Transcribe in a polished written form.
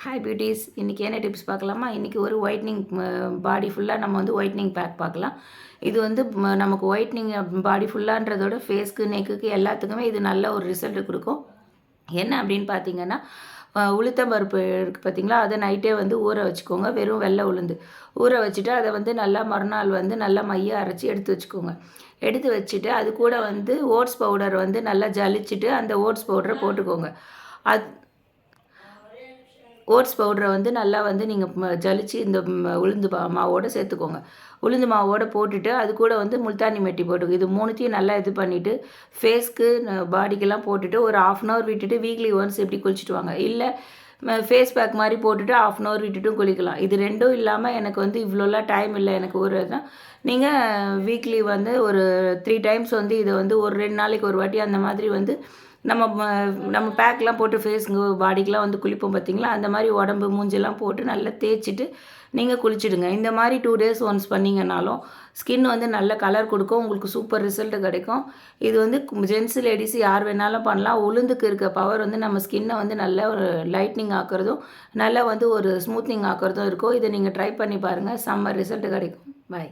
Hi beauties, இன்றைக்கி என்ன tips பார்க்கலாமா? இன்றைக்கி ஒரு ஒயிட்னிங் பாடி ஃபுல்லாக நம்ம வந்து ஒயிட்னிங் பேக் பார்க்கலாம். இது வந்து நமக்கு ஒயிட்னிங் பாடி ஃபுல்லான்றதோட ஃபேஸ்க்கு, நெக்குக்கு எல்லாத்துக்குமே இது நல்ல ஒரு ரிசல்ட் கொடுக்கும். என்ன அப்படின்னு பார்த்தீங்கன்னா, உளுத்தம்பருப்பு இருக்குது பார்த்தீங்களா, அதை நைட்டே வந்து ஊற வச்சுக்கோங்க. வெறும் வெள்ளை உளுந்து ஊற வச்சுட்டு அதை வந்து நல்லா மறுநாள் வந்து நல்லா மைய அரைச்சி எடுத்து வச்சுக்கோங்க. எடுத்து வச்சுட்டு அது கூட வந்து ஓட்ஸ் பவுடர் வந்து நல்லா ஜலிச்சுட்டு அந்த ஓட்ஸ் பவுடரை போட்டுக்கோங்க. அது ஓட்ஸ் பவுடரை வந்து நல்லா வந்து நீங்கள் ஜலிச்சு இந்த உளுந்து மாவோடு சேர்த்துக்கோங்க. உளுந்து மாவோடு போட்டுட்டு அது கூட வந்து முல்தானி மெட்டி போட்டுக்கோ. இது மூணுத்தையும் நல்லா இது பண்ணிவிட்டு ஃபேஸ்க்கு பாடிக்கெல்லாம் போட்டுட்டு ஒரு 1/2 அன் ஹவர் விட்டுட்டு வீக்லி ஒன்ஸ் எப்படி குளிச்சுட்டு வாங்க. இல்லை ஃபேஸ் பேக் மாதிரி போட்டுட்டு 1/2 அன் ஹவர் விட்டுட்டும் குளிக்கலாம். இது ரெண்டும் இல்லாமல் எனக்கு வந்து இவ்வளோலாம் டைம் இல்லை எனக்கு ஒரு தான் நீங்கள் வீக்லி வந்து ஒரு 3 டைம்ஸ் வந்து இதை வந்து ஒரு 2 நாளைக்கு ஒரு வாட்டி அந்த மாதிரி வந்து நம்ம பேக்லாம் போட்டு ஃபேஸுக்கு பாடிக்கெலாம் வந்து குளிப்போம் பார்த்தீங்களா, அந்த மாதிரி உடம்பு மூஞ்செல்லாம் போட்டு நல்லா தேய்ச்சிட்டு நீங்கள் குளிச்சுடுங்க. இந்த மாதிரி 2 டேஸ் ஒன்ஸ் பண்ணிங்கனாலும் ஸ்கின் வந்து நல்ல கலர் கொடுக்கும், உங்களுக்கு சூப்பர் ரிசல்ட் கிடைக்கும். இது வந்து ஜென்ஸ் லேடிஸ் யார் வேணாலும் பண்ணலாம். உளுந்துக்கு இருக்க பவர் வந்து நம்ம ஸ்கின்னை வந்து நல்ல ஒரு லைட்னிங் ஆக்கிறதும் நல்லா வந்து ஒரு ஸ்மூத்னிங் ஆக்கிறதும் இருக்கும். இதை நீங்கள் ட்ரை பண்ணி பாருங்கள், செம்ம ரிசல்ட் கிடைக்கும். பாய்.